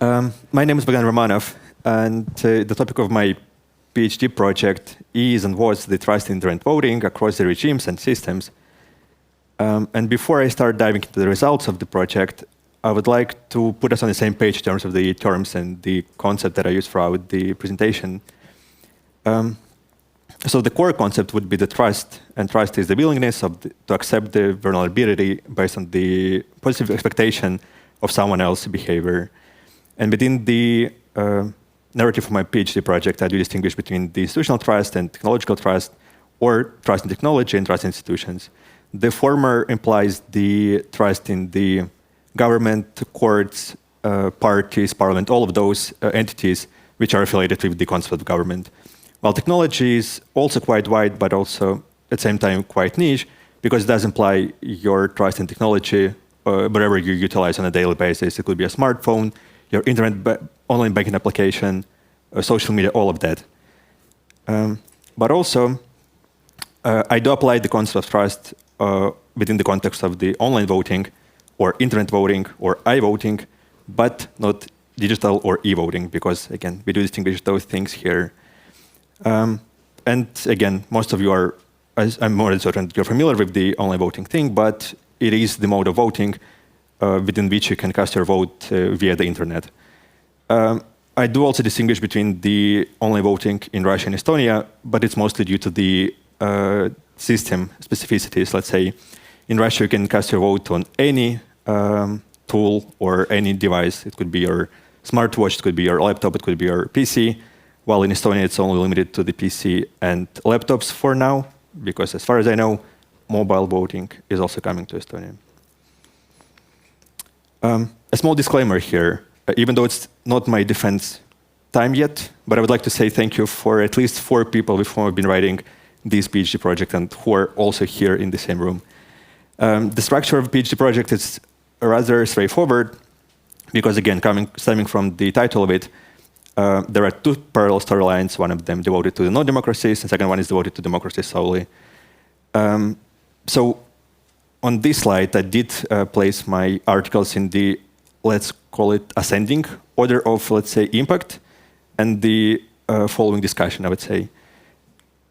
My name is Bogdan Romanov, and the topic of my PhD project is and was the trust in internet voting across the regimes and systems. And before I start diving into the results of the project, I would like to put us on the same page in terms of the terms and the concept that I used throughout the presentation. So the core concept would be the trust, and trust is the willingness to accept the vulnerability based on the positive expectation of someone else's behavior. And within the narrative of my PhD project, I do distinguish between the institutional trust and technological trust, or trust in technology and trust in institutions. The former implies the trust in the government, courts, parties, parliament, all of those entities which are affiliated with the concept of government. While technology is also quite wide, but also at the same time quite niche, because it does imply your trust in technology wherever you utilize on a daily basis. It could be a smartphone, your internet, online banking application, social media, all of that. But also, I do apply the concept of trust within the context of the online voting, or internet voting, or iVoting, but not digital or e-voting, because again, we do distinguish those things here. And again, most of you are, I'm more than certain you're familiar with the online voting thing, but it is the mode of voting within which you can cast your vote via the internet. I do also distinguish between the online voting in Russia and Estonia, but it's mostly due to the system specificities. Let's say in Russia, you can cast your vote on any tool or any device. It could be your smartwatch, it could be your laptop, it could be your PC. While in Estonia, it's only limited to the PC and laptops for now, because as far as I know, mobile voting is also coming to Estonia. A small disclaimer here, even though it's not my defense time yet, but I would like to say thank you for at least 4 people with whom I've been writing this PhD project and who are also here in the same room. The structure of a PhD project is rather straightforward, because again, stemming from the title of it, there are 2 parallel storylines, one of them devoted to the non-democracies, and the second one is devoted to democracy solely. So on this slide, I did place my articles in the, let's call it, ascending order of, let's say, impact, and the following discussion, I would say.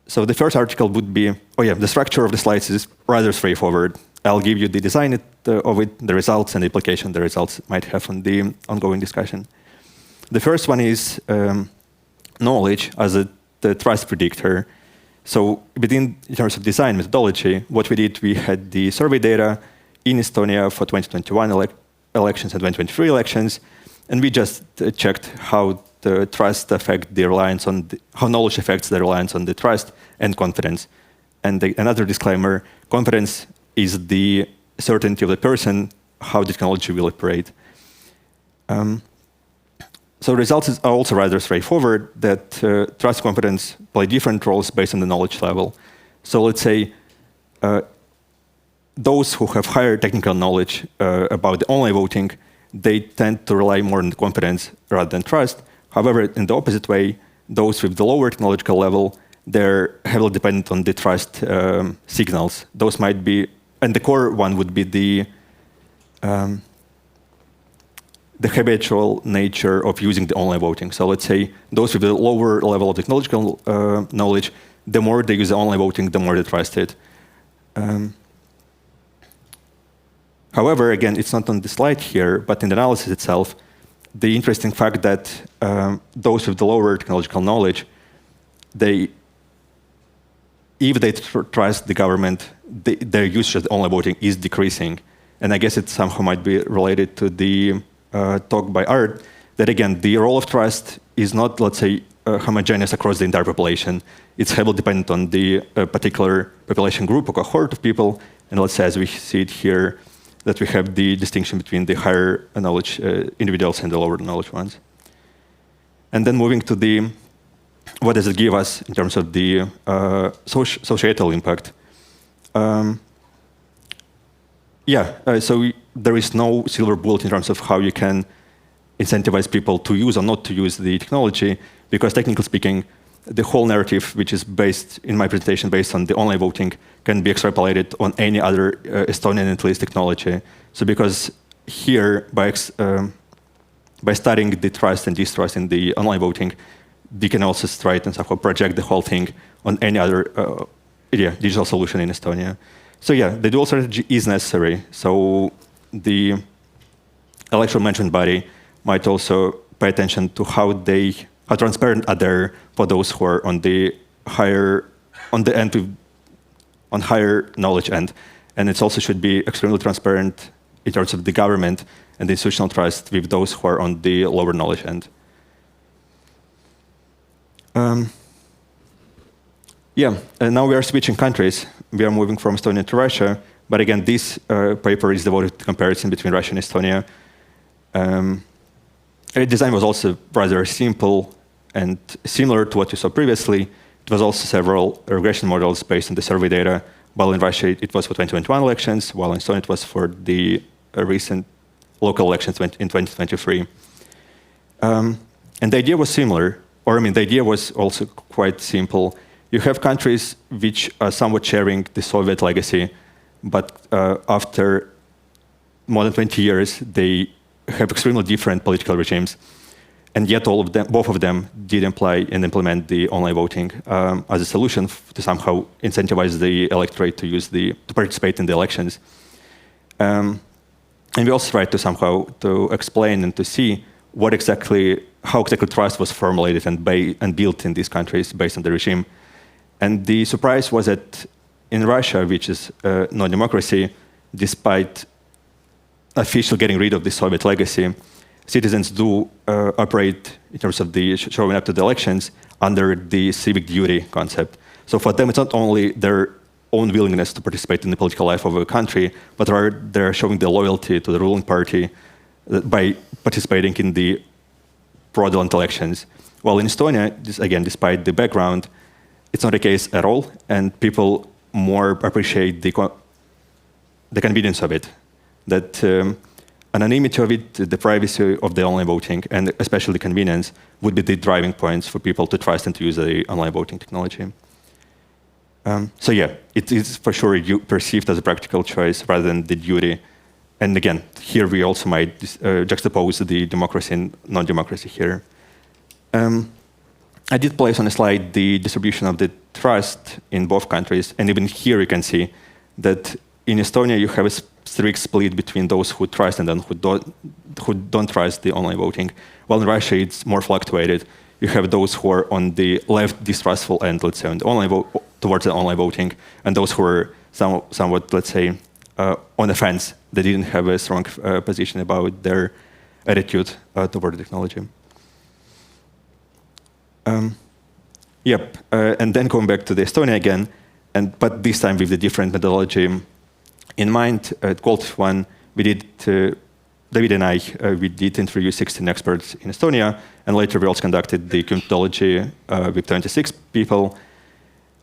So the first article would be, the structure of the slides is rather straightforward. I'll give you the design of it, the results, and the implication the results might have on the ongoing discussion. The first one is knowledge as the trust predictor. So in terms of design methodology, what we did, we had the survey data in Estonia for 2021 elections and 2023 elections, and we just checked how the trust affect the reliance on how knowledge affects the reliance on the trust and confidence. And another disclaimer: confidence is the certainty of the person how the technology will operate. So results are also rather straightforward, that trust and confidence play different roles based on the knowledge level. So let's say those who have higher technical knowledge about the online voting, they tend to rely more on confidence rather than trust. However, in the opposite way, those with the lower technological level, they're heavily dependent on the trust signals. Those might be, and the core one would be the habitual nature of using the online voting. So let's say those with the lower level of technological knowledge, the more they use the online voting, the more they trust it. However, again, it's not on the slide here, but in the analysis itself, the interesting fact that those with the lower technological knowledge, if they trust the government, their usage of the online voting is decreasing. And I guess it somehow might be related to the talk by Art, that again, the role of trust is not, let's say, homogeneous across the entire population. It's heavily dependent on the particular population group or cohort of people. And let's say, as we see it here, that we have the distinction between the higher knowledge individuals and the lower knowledge ones. And then moving to the, what does it give us in terms of the societal impact? So there is no silver bullet in terms of how you can incentivize people to use or not to use the technology, because technically speaking, the whole narrative, which is based, in my presentation, based on the online voting, can be extrapolated on any other Estonian at least technology. So because here, by studying the trust and distrust in the online voting, we can also try and somehow project the whole thing on any other digital solution in Estonia. So yeah, the dual strategy is necessary. So the electoral management body might also pay attention to how transparent are they for those who are on the higher knowledge end. And it also should be extremely transparent in terms of the government and the institutional trust with those who are on the lower knowledge end. Now we are switching countries. We are moving from Estonia to Russia. But again, this paper is devoted to comparison between Russia and Estonia. The design was also rather simple and similar to what you saw previously. It was also several regression models based on the survey data. While in Russia, it was for 2021 elections, while in Estonia, it was for the recent local elections in 2023. And the idea was similar, the idea was also quite simple. You have countries which are somewhat sharing the Soviet legacy, but after more than 20 years, they have extremely different political regimes. And yet both of them did apply and implement the online voting as a solution to somehow incentivize the electorate to participate in the elections. And we also tried to somehow to explain and to see how exactly trust was formulated and built in these countries based on the regime. And the surprise was that in Russia, which is no democracy, despite officially getting rid of the Soviet legacy, citizens do operate in terms of the showing up to the elections under the civic duty concept. So for them, it's not only their own willingness to participate in the political life of a country, but they're showing the loyalty to the ruling party by participating in the fraudulent elections. While in Estonia, again, despite the background, it's not the case at all, and people more appreciate the convenience of it. That anonymity of it, the privacy of the online voting, and especially the convenience would be the driving points for people to trust and to use the online voting technology. So yeah, it is for sure perceived as a practical choice rather than the duty. And again, here we also might juxtapose the democracy and non-democracy here. I did place on a slide the distribution of the trust in both countries, and even here you can see that in Estonia you have a strict split between those who trust and then who don't trust the online voting. While in Russia it's more fluctuated. You have those who are on the left distrustful end, let's say, on the towards the online voting, and those who are somewhat, let's say, on the fence. They didn't have a strong position about their attitude toward the technology. And then going back to the Estonia again, but this time with the different methodology in mind. At Quality One, David and I, we did interview 16 experts in Estonia, and later we also conducted the methodology with 26 people.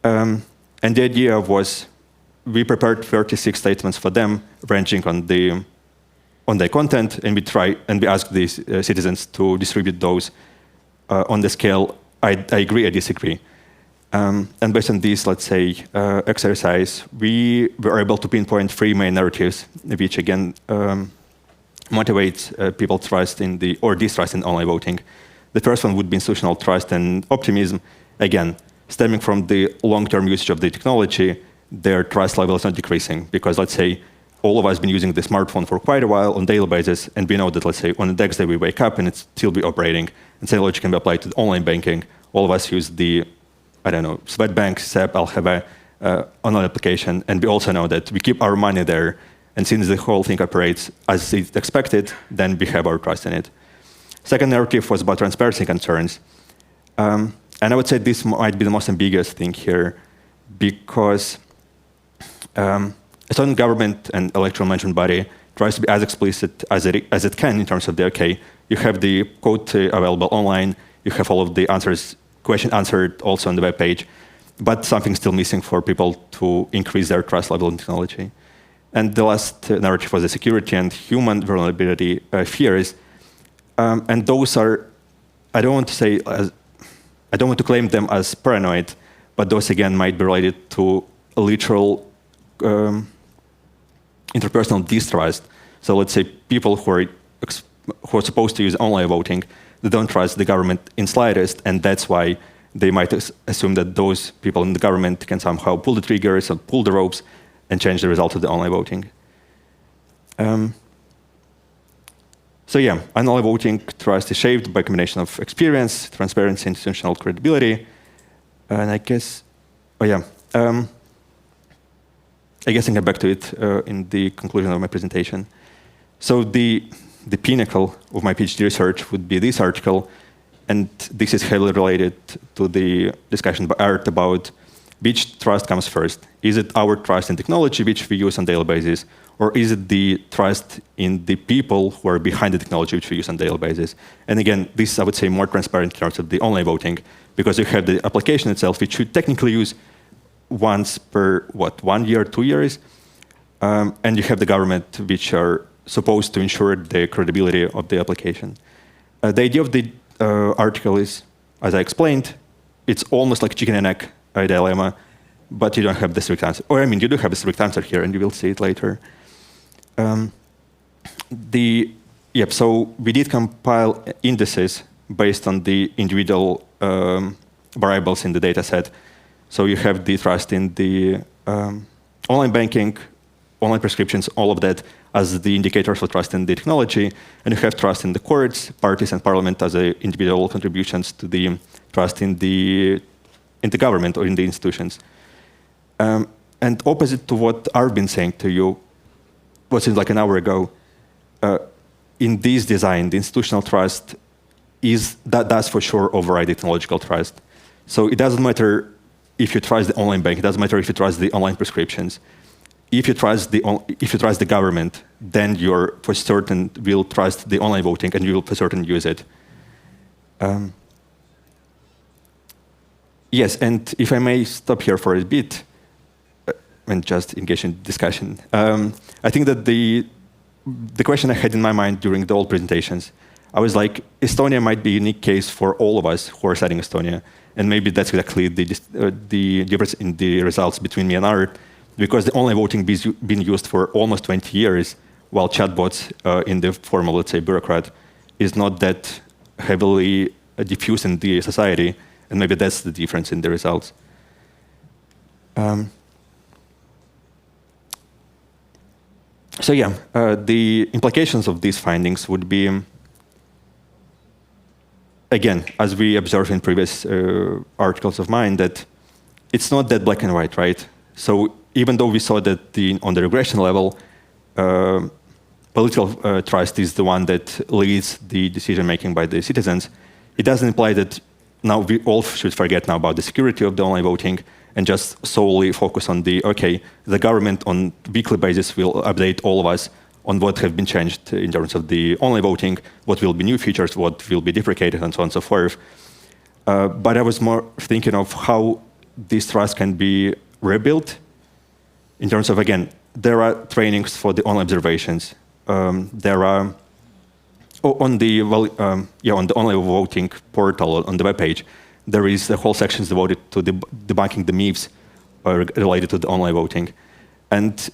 And the idea was, we prepared 36 statements for them, ranging on their content, and we asked these citizens to distribute those on the scale I agree, I disagree. And based on this, let's say, exercise, we were able to pinpoint 3 main narratives, which again motivates people trust or distrust in online voting. The first one would be institutional trust and optimism. Again, stemming from the long-term usage of the technology, their trust level is not decreasing because, let's say, all of us have been using the smartphone for quite a while on a daily basis, and we know that, let's say, on the next day we wake up and it's still be operating. And same logic can be applied to online banking. All of us use the, Swedbank, ECePS, I'll have a online application, and we also know that we keep our money there, and since the whole thing operates as it's expected, then we have our trust in it. Second narrative was about transparency concerns. And I would say this might be the most ambiguous thing here, because Estonian government and electoral management body tries to be as explicit as it can in terms of you have the code available online, you have all of the question answered also on the web page, but something's still missing for people to increase their trust level in technology. And the last narrative was the security and human vulnerability fears. And those are, I don't want to claim them as paranoid, but those again might be related to a literal interpersonal distrust. So let's say people who are who are supposed to use online voting, they don't trust the government in slightest, and that's why they might assume that those people in the government can somehow pull the triggers or pull the ropes and change the result of the online voting. So yeah, online voting trust is shaped by a combination of experience, transparency, institutional credibility, and I guess, I guess I'll get back to it in the conclusion of my presentation. So the pinnacle of my PhD research would be this article, and this is heavily related to the discussion by Art about which trust comes first. Is it our trust in technology, which we use on a daily basis, or is it the trust in the people who are behind the technology, which we use on a daily basis? And again, this is, I would say, more transparent in terms of the online voting, because you have the application itself, which you technically use once per, 1 year, 2 years, and you have the government, which are supposed to ensure the credibility of the application. The idea of the article is, as I explained, it's almost like chicken and egg dilemma, but you don't have the strict answer. Or I mean, you do have a strict answer here, and you will see it later. So we did compile indices based on the individual variables in the data set. So you have the trust in the online banking, online prescriptions, all of that as the indicators for trust in the technology, and you have trust in the courts, parties, and parliament as individual contributions to the trust in the government or in the institutions. And opposite to what I've been saying to you, what seems like an hour ago, in this design, the institutional trust does for sure override the technological trust. So it doesn't matter if you trust the online bank, it doesn't matter if you trust the online prescriptions. If you trust the government, then you're for certain will trust the online voting, and you will for certain use it. Yes, and if I may stop here for a bit, and just engage in discussion. I think that the question I had in my mind during the old presentations, I was like, Estonia might be a unique case for all of us who are studying Estonia, and maybe that's exactly the difference in the results between me and Art, because the online voting been used for almost 20 years, while chatbots in the form of, let's say, bureaucrat, is not that heavily diffused in the society, and maybe that's the difference in the results. So yeah, the implications of these findings would be, again, as we observed in previous articles of mine, that it's not that black and white, right? So even though we saw that on the regression level, political trust is the one that leads the decision-making by the citizens, it doesn't imply that now we all should forget now about the security of the online voting and just solely focus on the government on weekly basis will update all of us on what have been changed in terms of the online voting, what will be new features, what will be deprecated, and so on and so forth. But I was more thinking of how this trust can be rebuilt in terms of, again, there are trainings for the online observations. There are, on the online voting portal on the webpage, there is a whole section devoted to debunking the myths related to the online voting. And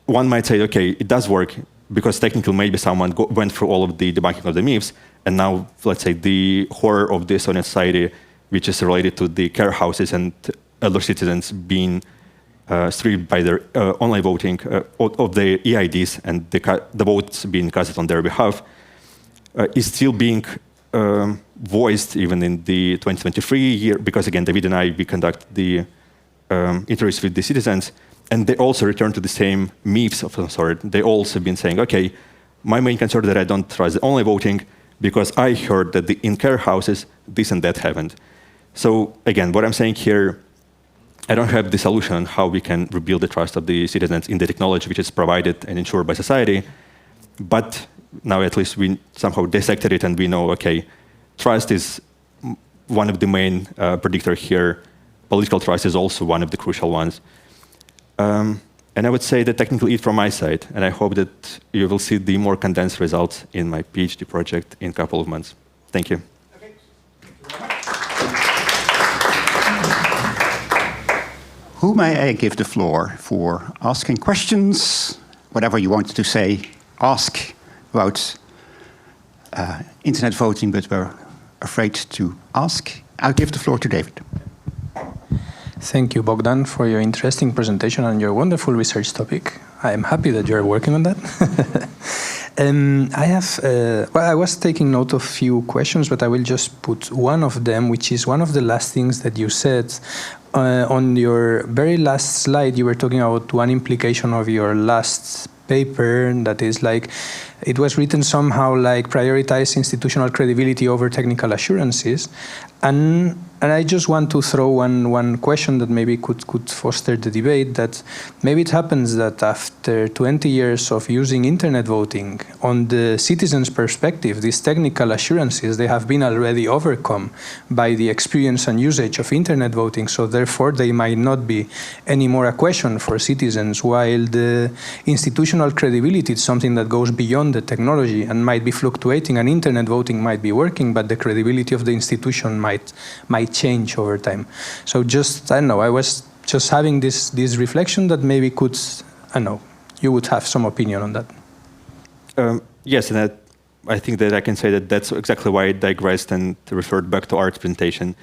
one might say, okay, it does work, because technically maybe someone went through all of the debunking of the myths, and now, let's say, the horror of the Estonian society, which is related to the care houses and elder citizens being stripped by their online voting of the EIDs and the votes being cast on their behalf, is still being voiced even in the 2023 year, because again, David and I, we conduct the interviews with the citizens, and they also return to the same myths of some sort. They also been saying, okay, my main concern is that I don't trust the online voting because I heard that in care houses, this and that happened. So again, what I'm saying here, I don't have the solution on how we can rebuild the trust of the citizens in the technology which is provided and ensured by society, but now at least we somehow dissected it and we know, okay, trust is one of the main predictors here. Political trust is also one of the crucial ones. And I would say that technically it from my side, and I hope that you will see the more condensed results in my PhD project in a couple of months. Thank you. Okay. Who may I give the floor for asking questions? Whatever you want to say, ask about internet voting but were afraid to ask. I'll give the floor to David. Thank you, Bogdan, for your interesting presentation and your wonderful research topic. I am happy that you're working on that. I was taking note of a few questions, but I will just put one of them, which is one of the last things that you said. On your very last slide, you were talking about one implication of your last paper, that is like, it was written somehow like prioritize institutional credibility over technical assurances. And I just want to throw one question that maybe could foster the debate, that maybe it happens that after 20 years of using internet voting, on the citizens' perspective, these technical assurances, they have been already overcome by the experience and usage of internet voting, so therefore they might not be anymore a question for citizens, while the institutional credibility is something that goes beyond the technology and might be fluctuating, and internet voting might be working, but the credibility of the institution might change over time. So just, I don't know, I was just having this reflection that maybe could, I don't know, you would have some opinion on that. Yes, and I think that I can say that that's exactly why I digressed and referred back to Art's presentation.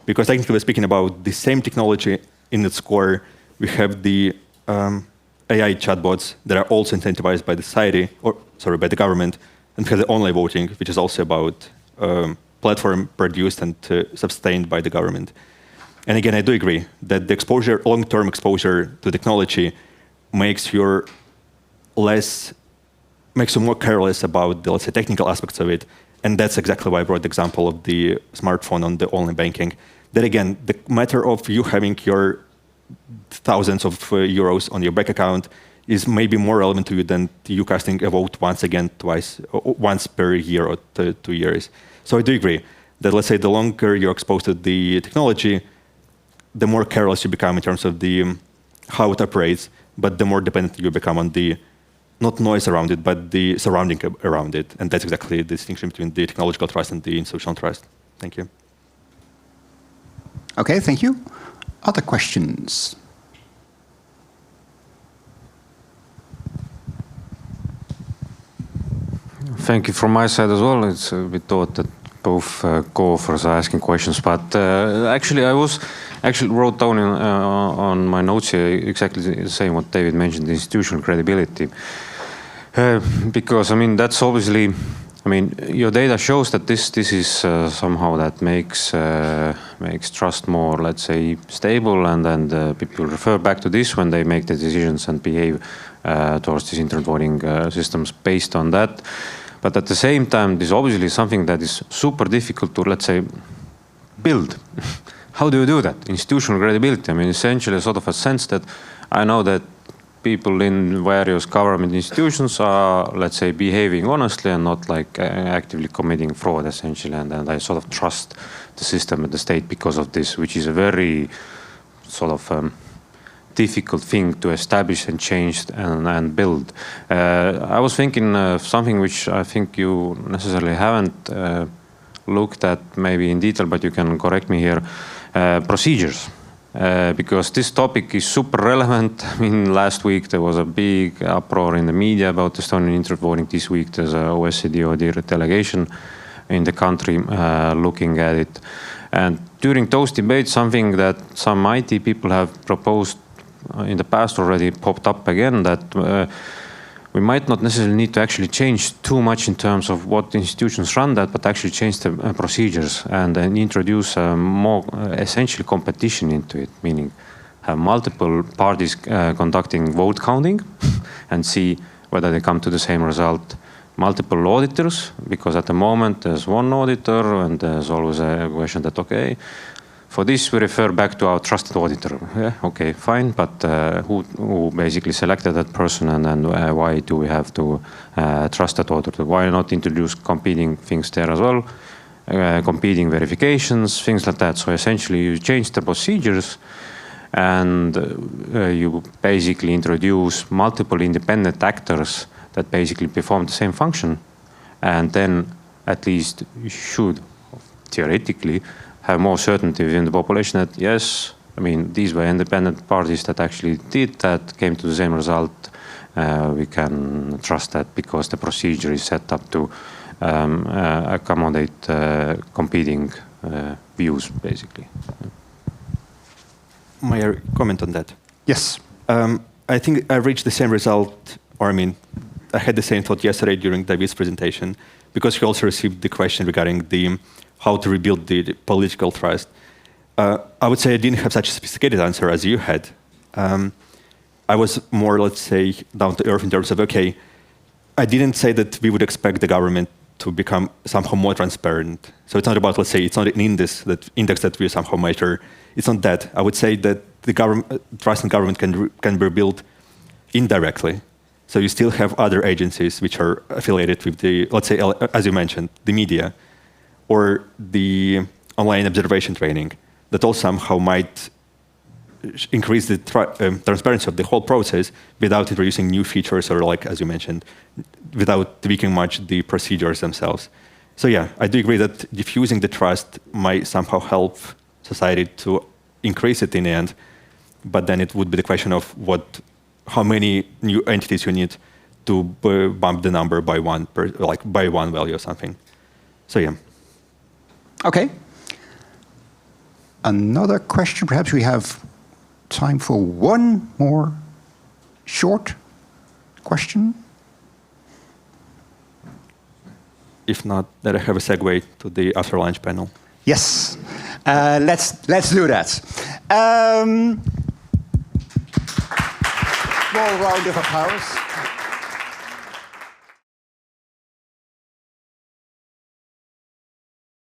Because technically speaking about the same technology in its core, we have the AI chatbots that are also incentivized by the society, or sorry, by the government, and we have the online voting, which is also about platform produced and sustained by the government. And again, I do agree that the exposure, long-term exposure to technology makes you more careless about the, let's say, technical aspects of it. And that's exactly why I brought the example of the smartphone on the online banking. That again, the matter of you having your thousands of euros on your bank account is maybe more relevant to you than you casting a vote once per year or 2 years. So I do agree that, let's say, the longer you're exposed to the technology, the more careless you become in terms of how it operates, but the more dependent you become on the, not noise around it, but the surrounding around it. And that's exactly the distinction between the technological trust and the institutional trust. Thank you. Okay, thank you. Other questions? Thank you from my side as well. It's a bit odd that both co-authors are asking questions, but actually I wrote down on my notes here exactly the same what David mentioned, the institutional credibility. Because I mean that's obviously, I mean your data shows that this is somehow that makes trust more, let's say, stable, and then people refer back to this when they make the decisions and behave towards these internet voting systems based on that. But at the same time, this is obviously something that is super difficult to, let's say, build. How do you do that? Institutional credibility. I mean, essentially sort of a sense that I know that people in various government institutions are, let's say, behaving honestly and not like actively committing fraud, essentially. And I sort of trust the system and the state because of this, which is a very sort of difficult thing to establish and change and build. I was thinking of something which I think you necessarily haven't looked at maybe in detail, but you can correct me here, procedures. Because this topic is super relevant. I mean, last week there was a big uproar in the media about Estonian internet voting. This week there's a OECD delegation in the country looking at it. And during those debates, something that some IT people have proposed in the past already popped up again, that we might not necessarily need to actually change too much in terms of what institutions run that, but actually change the procedures and then introduce more essentially competition into it, meaning have multiple parties conducting vote counting and see whether they come to the same result. Multiple auditors, because at the moment there's one auditor and there's always a question that, okay, for this we refer back to our trusted auditor. Yeah, okay, fine, but who basically selected that person, and then why do we have to trust that auditor? Why not introduce competing things there as well? Competing verifications, things like that. So essentially you change the procedures and you basically introduce multiple independent actors that basically perform the same function. And then at least you should theoretically have more certainty within the population that yes, I mean, these were independent parties that actually did that, came to the same result. We can trust that because the procedure is set up to accommodate competing views, basically. May I comment on that? Yes. I think I reached the same result, or I mean, I had the same thought yesterday during David's presentation, because he also received the question regarding how to rebuild the political trust. I would say I didn't have such a sophisticated answer as you had. I was more, let's say, down to earth in terms of, okay, I didn't say that we would expect the government to become somehow more transparent. So it's not about, let's say, it's not an index that we somehow measure. It's not that. I would say that the trust in government can be built indirectly. So you still have other agencies which are affiliated with the, let's say, as you mentioned, the media, or the online observation training, that all somehow might increase the transparency of the whole process without introducing new features, or, like, as you mentioned, without tweaking much the procedures themselves. So yeah, I do agree that diffusing the trust might somehow help society to increase it in the end, but then it would be the question of how many new entities you need to bump the number by by one value or something. So yeah. Okay. Another question, perhaps we have time for one more short question. If not, then I have a segue to the after lunch panel. Yes, let's do that. Small round of applause.